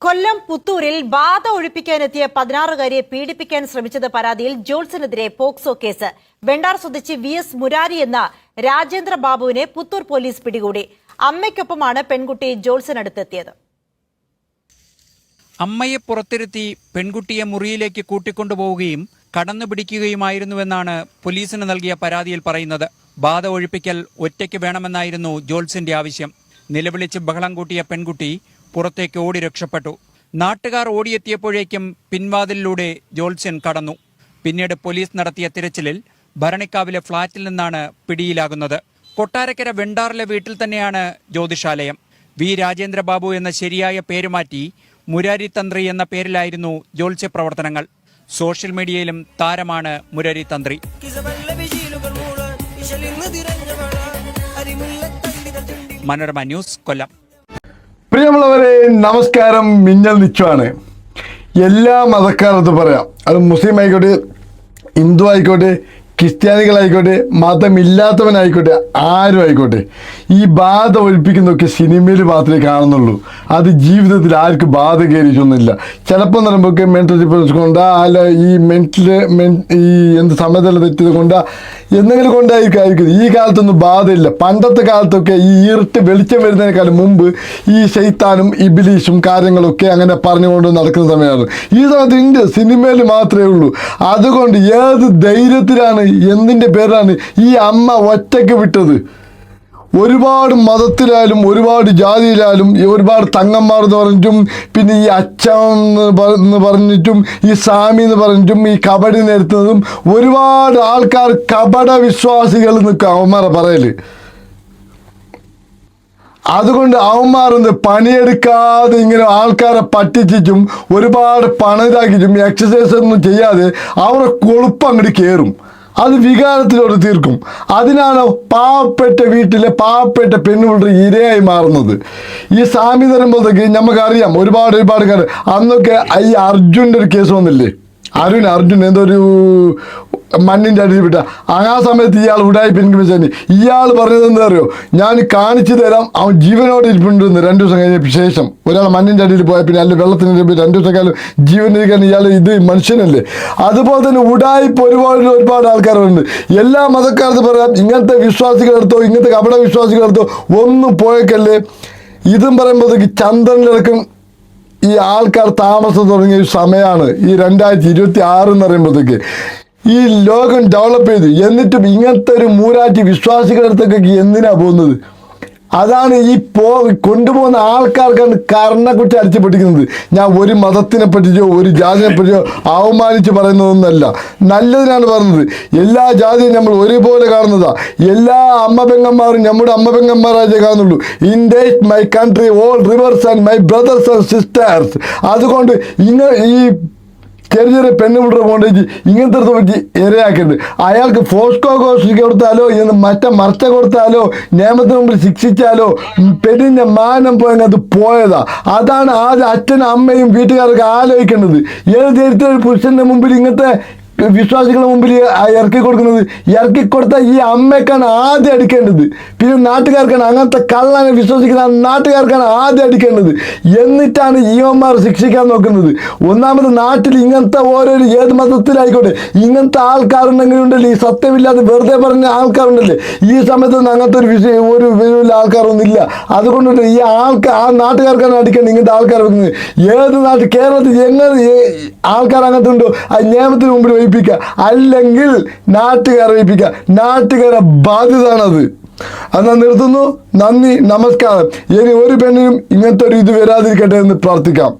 കൊല്ലം പുത്തൂരിൽ ബാധ ഒഴിപ്പിക്കാനെത്തിയ 16-കാരിയെ പീഡിപ്പിക്കാൻ ശ്രമിച്ചത് പരാതിയിൽ ജോൾസനെതിരെ പോക്സോ കേസ്. വെണ്ടാർ സ്വദേശി VS മുരാരി എന്ന രാജേന്ദ്ര ബാബുവിനെ പുത്തൂർ പോലീസ് പിടികൂടി. അമ്മയ്ക്കൊപ്പമാണ് പെൺകുട്ടി ജോൾസനടുത്തെത്തിയത്. അമ്മയെ പുറത്തിരുത്തി പെൺകുട്ടിയെ മുറിയിലേക്ക് കൂട്ടിക്കൊണ്ടുപോവുകയും കടന്നുപിടിക്കുകയുമായിരുന്നുവെന്നാണ് പോലീസിന് നൽകിയ പരാതിയിൽ പറയുന്നത്. ബാധ ഒഴിപ്പിക്കൽ ഒറ്റയ്ക്ക് വേണമെന്നായിരുന്നു ജോൾസിന്റെ ആവശ്യം. നിലവിളിച്ച് ബഹളം കൂട്ടിയ പെൺകുട്ടി പുറത്തേക്ക് ഓടി രക്ഷപ്പെട്ടു. നാട്ടുകാർ ഓടിയെത്തിയപ്പോഴേക്കും പിൻവാതിലിലൂടെ ജോൾസൻ കടന്നു. പിന്നീട് പോലീസ് നടത്തിയ തിരച്ചിലിൽ ഭരണിക്കാവിലെ ഫ്ളാറ്റിൽ നിന്നാണ് പിടിയിലാകുന്നത്. കൊട്ടാരക്കര വെണ്ടാറിലെ വീട്ടിൽ തന്നെയാണ് ജ്യോതിഷാലയം. വി രാജേന്ദ്രബാബു എന്ന ശരിയായ പേരുമാറ്റി മുരാരി തന്ത്രി എന്ന പേരിലായിരുന്നു ജ്യോത്സ്യ പ്രവർത്തനങ്ങൾ. സോഷ്യൽ മീഡിയയിലും താരമാണ് മുരാരി തന്ത്രി. മനോരമ ന്യൂസ്, കൊല്ലം. പ്രിയമുള്ളവരെ, നമസ്കാരം. മിന്നൽ നിച്ചുവാണ്. എല്ലാ മതക്കാരത്തും പറയാം, അത് മുസ്ലിം ആയിക്കോട്ടെ, ഹിന്ദു ആയിക്കോട്ടെ, ക്രിസ്ത്യാനികളായിക്കോട്ടെ, മതമില്ലാത്തവനായിക്കോട്ടെ, ആരും ആയിക്കോട്ടെ, ഈ ബാധ ഒഴിപ്പിക്കുന്നതൊക്കെ സിനിമയിൽ മാത്രമേ കാണുന്നുള്ളൂ. അത് ജീവിതത്തിൽ ആർക്കും ബാധ കയറിയിട്ടൊന്നുമില്ല. ചിലപ്പോൾ പറയുമ്പോൾ മെൻ്റൽ ഡിപ്രഷൻ കൊണ്ടാ, അല്ല ഈ ഈ എന്ത് സമയത്തുള്ള തെറ്റത് കൊണ്ടാ, എന്തെങ്കിലും കൊണ്ടായിരിക്കും. ഈ കാലത്തൊന്നും ബാധയില്ല. പണ്ടത്തെ കാലത്തൊക്കെ ഈ ഇരുട്ട് വെളിച്ചം വരുന്നതിനേക്കാളും മുമ്പ് ഈ ശൈത്താനും ഇബിലീഷും കാര്യങ്ങളൊക്കെ അങ്ങനെ പറഞ്ഞുകൊണ്ട് നടക്കുന്ന സമയമാണ്. ഈ സമയത്ത് ഇന്ത്യ സിനിമയിൽ മാത്രമേ ഉള്ളൂ. അതുകൊണ്ട് ഏത് ധൈര്യത്തിലാണ്, എന്തിൻ്റെ പേരാണ് ഈ അമ്മ ഒറ്റയ്ക്ക് വിട്ടത്? ഒരുപാട് മതത്തിലായാലും ഒരുപാട് ജാതിയിലായാലും ഒരുപാട് തങ്ങന്മാർ എന്ന് പറഞ്ഞിട്ടും, പിന്നെ ഈ അച്ഛൻ എന്ന് പറഞ്ഞിട്ടും, ഈ സ്വാമി എന്ന് പറഞ്ഞിട്ടും, ഈ കബഡി നിരത്തുന്നതും ഒരുപാട് ആൾക്കാർ കപട വിശ്വാസികൾ നിൽക്കുക അവന്മാരെ പറയൽ. അതുകൊണ്ട് അവന്മാരൊന്ന് പണിയെടുക്കാതെ ഇങ്ങനെ ആൾക്കാരെ പറ്റിച്ചും ഒരുപാട് പണം ഇതാക്കിച്ചും എക്സസൈസ് ഒന്നും ചെയ്യാതെ അവരെ കൊളുപ്പം അങ്ങോട്ട് കയറും. അത് വികാരത്തിലോട് തീർക്കും. അതിനാണ് പാവപ്പെട്ട വീട്ടിലെ പാവപ്പെട്ട പെണ്ണുപിള്ളേർ ഇരയായി മാറുന്നത്. ഈ സ്വാമി തരുമ്പോഴത്തേക്ക് നമുക്കറിയാം ഒരുപാട് കാര്യം. അന്നൊക്കെ ഈ അർജുൻ്റെ ഒരു കേസ് വന്നില്ലേ, അർജുൻ എന്തോ ഒരു മണ്ണിൻ്റെ അടിയിൽ വിട്ട ആ സമയത്ത് ഇയാൾ ഉടായിപ്പ് എനിക്ക് വെച്ചാൽ ഇയാൾ പറഞ്ഞത് എന്താ അറിയോ, ഞാൻ കാണിച്ചു തരാം അവൻ ജീവനോടെ ഇരിപ്പുണ്ടെന്ന്. 2 ദിവസം കഴിഞ്ഞ ശേഷം ഒരാൾ മണ്ണിൻ്റെ അടിയിൽ പോയാൽ പിന്നെ അല്ല വെള്ളത്തിന് 2 ദിവസം കാലം ജീവനിരിക്കാൻ ഇയാൾ ഇത് മനുഷ്യനല്ലേ. അതുപോലെ തന്നെ ഉടായിപ്പ് ഒരുപാട് ആൾക്കാരുണ്ട്. എല്ലാ മതക്കാർക്ക് പറയാം, ഇങ്ങനത്തെ വിശ്വാസികളെടുത്തോ ഇങ്ങനത്തെ കപട വിശ്വാസികളെടുത്തോ ഒന്നും പോയേക്കല്ലേ. ഇതും പറയുമ്പോഴത്തേക്ക് ചന്ദ്രനിലടക്കം ഈ ആൾക്കാർ താമസം തുടങ്ങിയ സമയമാണ് ഈ 2026 എന്ന് പറയുമ്പോഴത്തേക്ക്. ഈ ലോകം ഡെവലപ്പ് ചെയ്തു, എന്നിട്ടും ഇങ്ങനത്തെ ഒരു മൂരാറ്റി വിശ്വാസികളടുത്തൊക്കെ എന്തിനാ പോകുന്നത്? അതാണ് ഈ കൊണ്ടുപോകുന്ന ആൾക്കാർക്കാണ് കർണക്കുറ്റി അടിച്ചു പൊട്ടിക്കുന്നത്. ഞാൻ ഒരു മതത്തിനെ പറ്റിയോ ഒരു ജാതിനെ പറ്റിയോ അവമാനിച്ച് പറയുന്നതൊന്നല്ല, നല്ലതിനാണ് പറയുന്നത്. എല്ലാ ജാതിയും നമ്മൾ ഒരുപോലെ കാണുന്നതാണ്. എല്ലാ അമ്മ പെങ്ങന്മാരും നമ്മുടെ അമ്മ പെങ്ങന്മാരായി കാണുന്നുള്ളൂ. India my country, all reverse and my brothers and sisters. അതുകൊണ്ട് ഈ ചെറിയ പെണ്ണുപിള്ളേരെ കൊണ്ടേച്ച് ഇങ്ങനത്തെ പറ്റി ഇരയാക്കരുത്. അയാൾക്ക് ഫോസ്കോ കോസ്റ്റ് കൊടുത്താലോ മറിച്ച കൊടുത്താലോ നിയമത്തിന് മുമ്പിൽ ശിക്ഷിച്ചാലോ പെണ്ണിൻ്റെ മാനം പോയെങ്കിൽ അത് പോയതാ. അതാണ് ആദ്യം അച്ഛനും അമ്മയും വീട്ടുകാർക്ക് ആലോചിക്കേണ്ടത്. ഏത് തരത്തിലൊരു പുരുഷൻ്റെ മുമ്പിൽ ഇങ്ങനത്തെ വിശ്വാസികളുടെ മുമ്പിൽ ഇറക്കി കൊടുക്കുന്നത്? ഇറക്കി കൊടുത്താൽ ഈ അമ്മയ്ക്കാണ് ആദ്യം അടിക്കേണ്ടത്. പിന്നെ നാട്ടുകാർക്കാണ്, അങ്ങനത്തെ കള്ളനെ വിശ്വസിക്കുന്ന നാട്ടുകാർക്കാണ് ആദ്യം അടിക്കേണ്ടത്. എന്നിട്ടാണ് ഈവന്മാർ ശിക്ഷിക്കാൻ നോക്കുന്നത്. ഒന്നാമത് നാട്ടിൽ ഇങ്ങനത്തെ ഓരോരു ഏത് മതത്തിലായിക്കോട്ടെ ഇങ്ങനത്തെ ആൾക്കാരുണ്ടെങ്കിലുണ്ടല്ലേ, ഈ സത്യമില്ലാതെ വെറുതെ പറഞ്ഞ ആൾക്കാരുണ്ടല്ലേ, ഈ സമയത്തൊന്നും അങ്ങനത്തെ ഒരു വലിയ ആൾക്കാരൊന്നും ഇല്ല. അതുകൊണ്ടുണ്ട് ഈ ആ നാട്ടുകാർക്കാണ് അടിക്കേണ്ടത് ഇങ്ങനത്തെ ആൾക്കാർ വെക്കുന്നത്. ഏത് നാട്ടിൽ കേരളത്തിൽ എങ്ങനെ ആൾക്കാർ അങ്ങനത്തെ ഉണ്ടോ ആ നിയമത്തിന് മുമ്പിൽ വഹിപ്പിക്കുക, അല്ലെങ്കിൽ നാട്ടുകാരെ വഹിപ്പിക്കുക. നാട്ടുകാരെ ബാധ്യതയാണത്. എന്നാൽ നിർത്തുന്നു. നന്ദി, നമസ്കാരം. ഇനി ഒരു പെണ്ണിനും ഇങ്ങനത്തെ ഒരു ഇത് വരാതിരിക്കട്ടെ എന്ന് പ്രാർത്ഥിക്കാം.